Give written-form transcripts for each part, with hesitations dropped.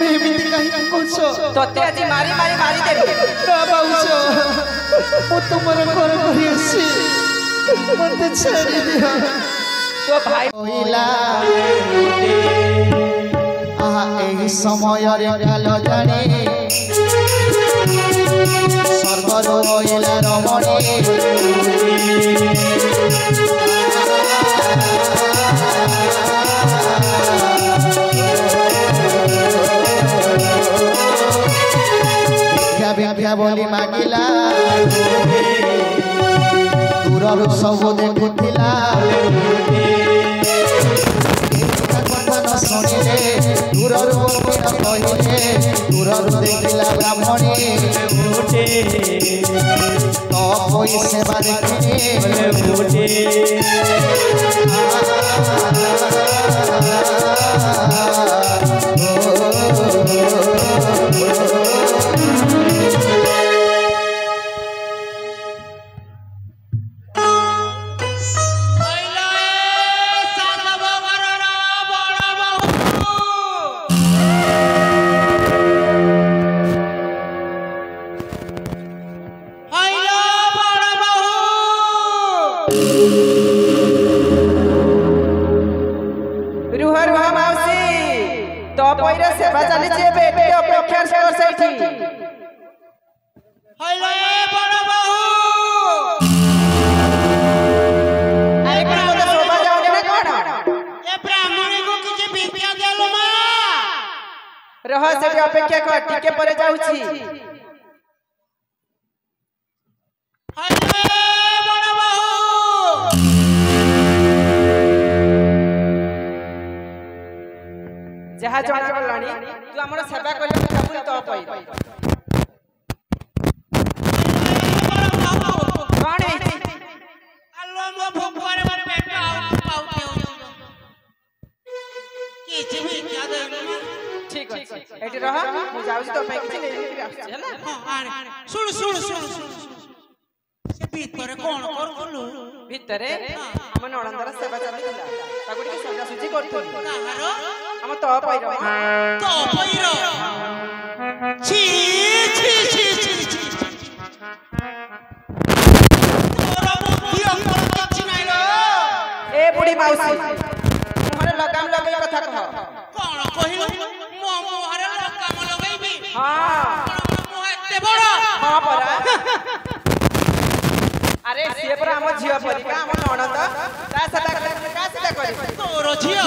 তুমি এমিতি কাহিকি করছ তোতে আজি মারি মারি মারি দেবি না বাউছ মু তোমার ঘর করি আসি মতে ছাড়ি দিও তো ভাই কইলা আহা এই সময়ের কাল জানে সর্বর কইলা রমণী ভিক্ষা বলি মাগিলা দূরରୁ ସବୁ ଦେଖୁଥିଲା କଥା ନ ଶୁଣିଲେ ଦୂରରୁ କହିଲେ ଦୂରରୁ ଦେଖିଲା ବ୍ରାହ୍ମଣୀ ତ ହୋଇ ସେବା ଦେଖିଲେ सेवा चली बेटी अपेक्षा कर सैठी हेलो ए बड़ बहू अरे कोन तो शोभा जाउने ना कोन ए ब्राह्मण को किछ भिक्षा देलो मा रह से अपेक्षा कर टिके परे जाउछी हेलो ए बड़ बहू जहा जना गलानी तू हमर सेवा करे कबूल तो पई कौन है अल्लाह मो भोकरे मारे बेटा पाऊ के किछ भी क्या दे ठीक है एटी रह मु जाउछी तो पई किछ नै आछी है ना हां अरे सुन सुन सुन से भीतर कोन करथलु भीतरे हम नणंदर सेवा चलिला तागुडी के सजा सुजी करथलु काहारो हम तो पईरो तो पईरो छी छी छी छी तोरा बुद्धि अंतर किछ नै लो ए बुढ़ी माउसी तुम्हारे लगाम लगे कथा कह कोन कहिलो मो मोहरे लगाम लगैबी हां मो एते बड़ हां परा अरे से पर हम झियो परिका हम नणंद का सदा करी तोरो झियो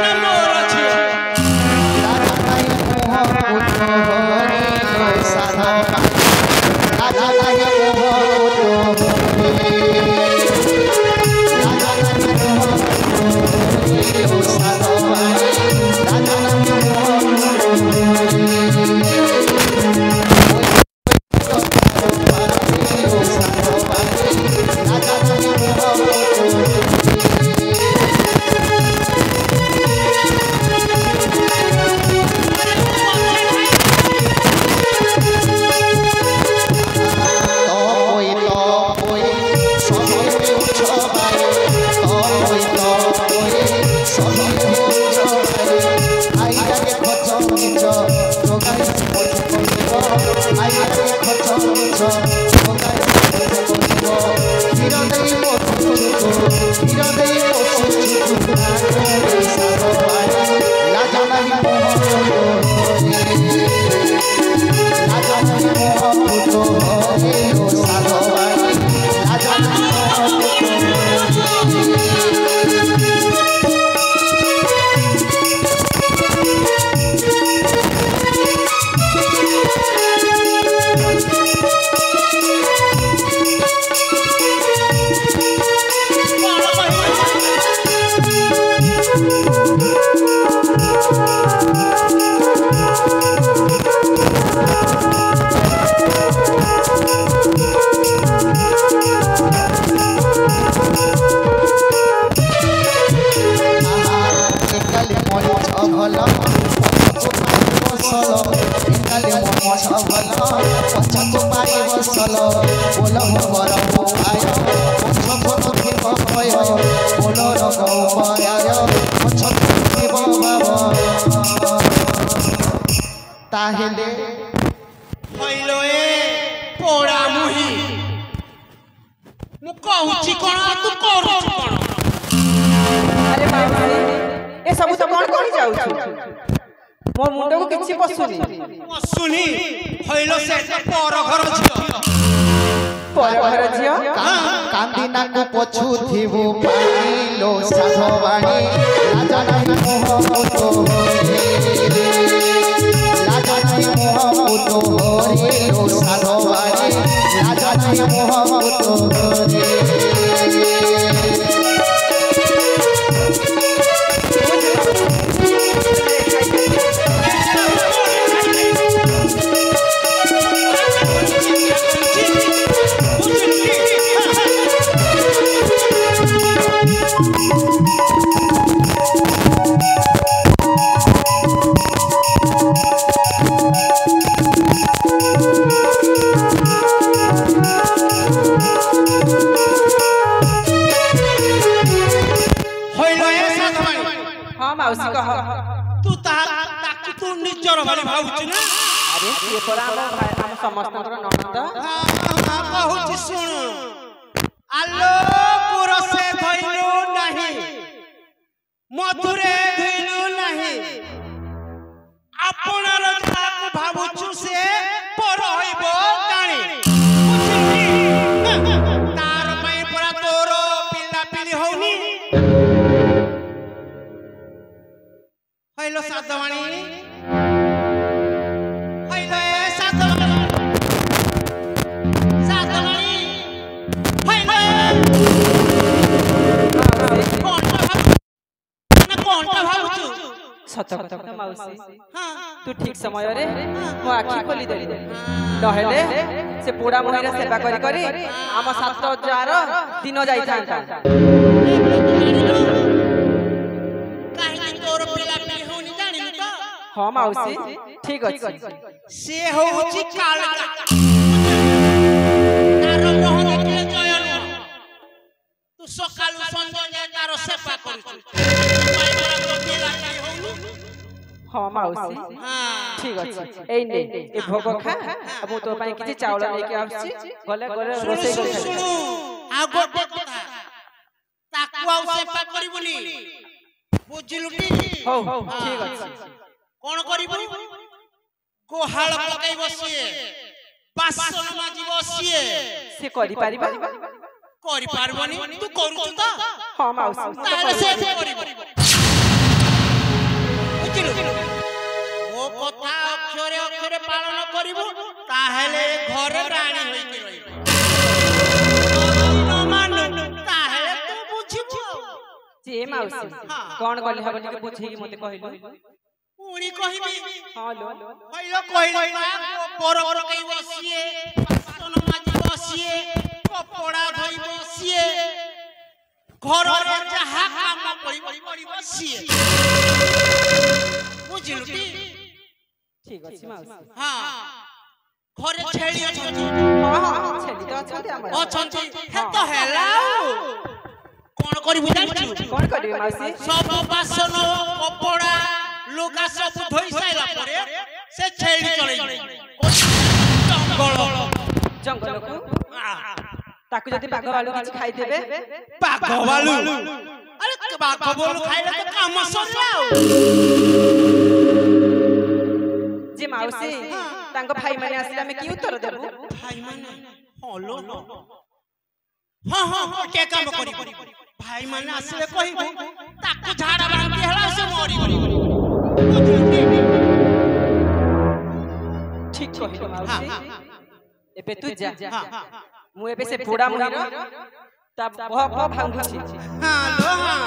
ना मोर झियो बोलो ताहेले হইলো এ পোড়া মুহি মু কହୁছি কোন তু করুছ কোন अरे बाबा ए सब तो कोन कोन जाउ मो मुंड को किछि पसुनी শুনি হইলো সে পর ঘর ঝিও पर घर जियो कांदिना को पछु थिबु पाइलो साधवाणी राजा नहीं मोह तो राजा नहीं मोह तो रे साधवाणी राजा नहीं मोह तो माउसी कह तू ताकू तू निजर वाली भाउछु ना अरे ये परा हम समस्तकर ननद कहूची सुन आलो पुरसे धइलु नाही मधुरे धइलु नाही आपनर ताकू भाउछु से पर होइबो काणी तार पई परा तोर पिल्ला पिली होनी হইলো সাধবাণী হইলো সাধবাণী সাধবাণী হইলো কোনটা ভাবুଛୁ सत कथा माउसी तू ठीक समय रे मो आखी खोली देली नहेले से पोड़ा मोहिरा सेवा करी करी हम 7000 दिन जाई थांता हाँ माउसी ठीक अछि से होउची कालका तार मोह देखले जयन तू सकालु संजय जाय तार सेवा करूछु पाइबार कथि लागी होनु हाँ माउसी ठीक अछि ए ने ए भोग खा अब तो पाई किछि चावल लेके आछि गले गले रोसे कर सुनु आ गोटे कथा ताकू आउ सेवा करिबुनी बुझिलुटी हो ठीक अछि कोन करिबु गोहाल पकाई बसिए बासन माजी बसिए से करि पारिबा करि पारबनी तू करूछु त हां माउसी तारे से करिबो बुझिलु ओ कथा अक्षरे अक्षरे पालन करिबु ताहेले घरे राणी होइके रहिबो न मानु ताहेले तू बुझिबु जे माउसी कोन करले हबनी के बुझी कि मते कहिलु उनी कहिबी हां लो हइलो कहिलो पर कई बसिए बासन माजी बसिए कपड़ा धोई बसिए घर रे जहा काम पड़ी बसिए बुझिलु टी ठीक अछि माउसी हां घरे छेली अछंती हां छेली तो अछंती हमर अछंती हे तो हेला कोन करिबु जानिछु कोन करिबे माउसी सब बासन कपड़ा लुगा सब धोई साइला परे से छेली चलै जंगल को ताकू जदी बाघ बालू किछ खाइ देबे बाघ बालू अरे बाघ बालू खाइले तो काम सरला जे माउसी तांको भाई माने आसिला में की उत्तर देबु भाई माने हलो हां हां के काम करी भाई माने आसिले कहिबो ताकू झाड़ा बांधी हेला से मरी ठीक कहिलो माउसी एबे तू जा मु एबे से पोड़ा मुहिर तब भक भांगुछि हां लो हां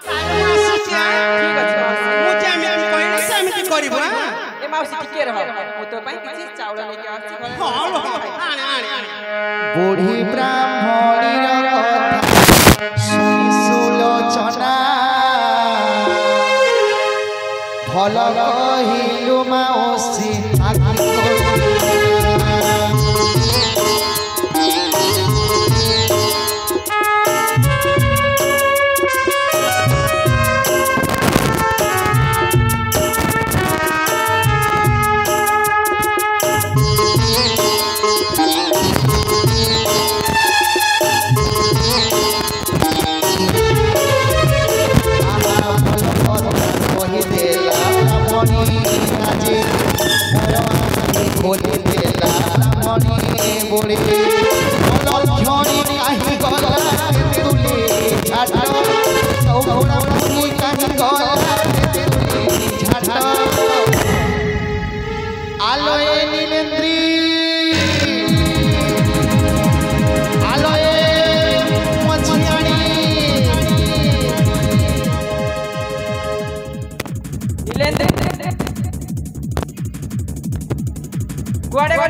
ठीक अछि माउसी मु जेमिति कहिलो सेमिति करिबो ए माउसी ठीके रह मु तो पई किछि चावल लेके आछि हां लो आने आने बुढ़ी ब्राह्मणीर कथा सुनि सुलोचना भल कहिलु माउसी आखि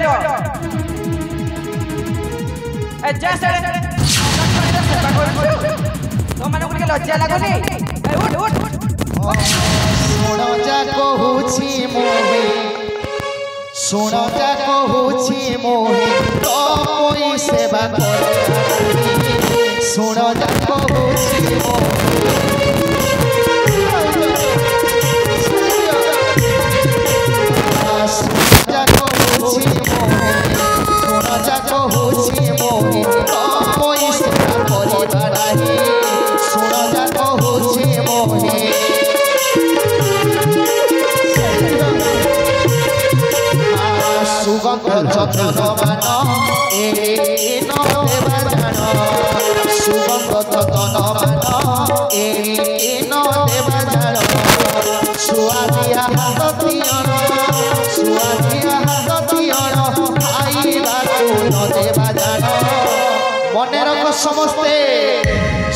हटो ए जा सेडे सेवा कर तो माने को लज्जा लागोनी ए उठ उठ सुण जा कहूची मोहे सुण जा कहूची मोहे तो कोई सेवा कर सुण जा कहूची मोहे चतन मान ए न देवा जान सुगंध चतन मान ए न देवा जान सुआदिया हाथ दियण खाइबा न देवा जान मने रख समस्ते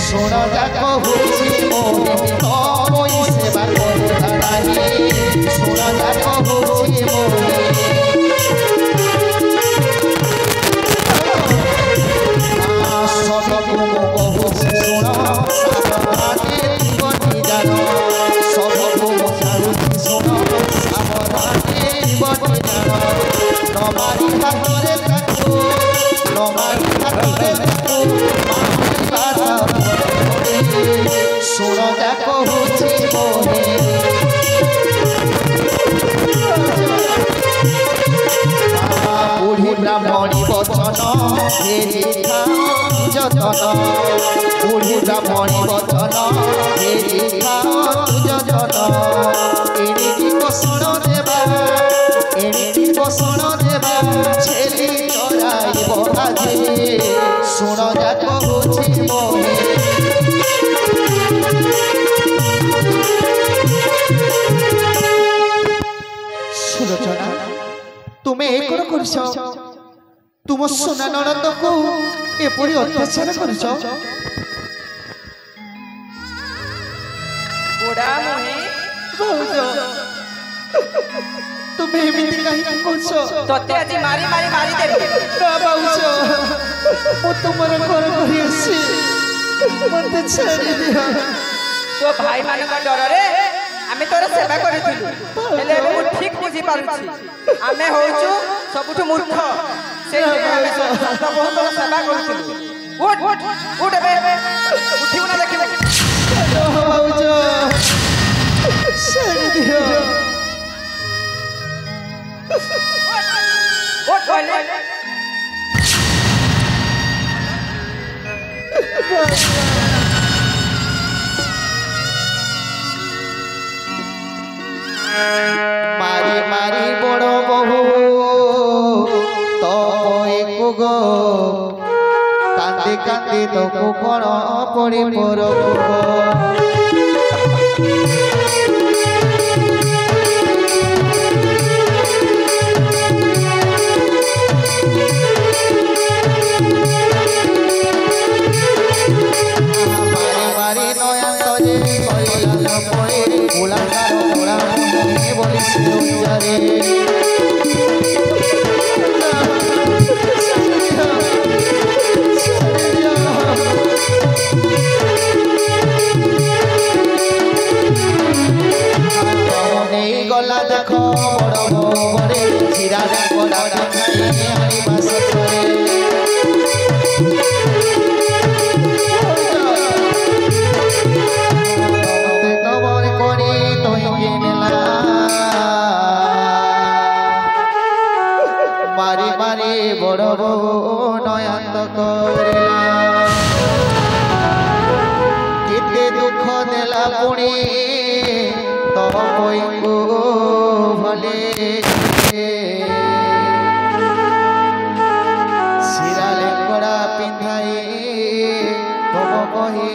सुण जा कहूची मोहे तोई सेवा करता नाही सुण जा कहूची मोहे सुण जा कहूची मोहे बुढ़ी ब्राह्मणी वचन फेरी जतन बुढ़ी ब्राह्मणी वचन फेरी जतन एणिकी पोषण देवा छेली चराइब आजी सुण जा कहूची मोहे सुलोचना तुम्हें एक कर तुम सोना ननद को एपरी अत्याचार कर तुम्हें एमिति कहीं कहछ तते आज मारी मारी मारी देबे ना बाउछ मो तुमर घर करी आसी मते छाड़ी दिया तो भाई माने का डर रे आमे तोर सेवा करिथिलु हेले एबे मु ठीक बुझी पारुछि आमे होउछु सबुठु मूर्ख से तो बहुत तोर सेवा करिथिलु उठ उठ उठ एबे उठिउ ना देखि बाउछ छाड़ी दिया उठ पहले मारी मारी बड़ बहु तो गो कांदी कांदी तो कौन पड़ी मोर मारी नयन जे कहला पड़े मुलाकार मोड़ा बोली सुजारे गला देख बड़ बड़े चिरा गला खाई बास मारी मारी बड़ बहु नयन करला केते दुख देला पुणी तो को भले सिराले कड़ा पिंधाई तब कही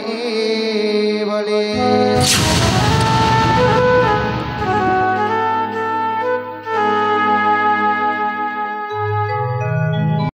बोले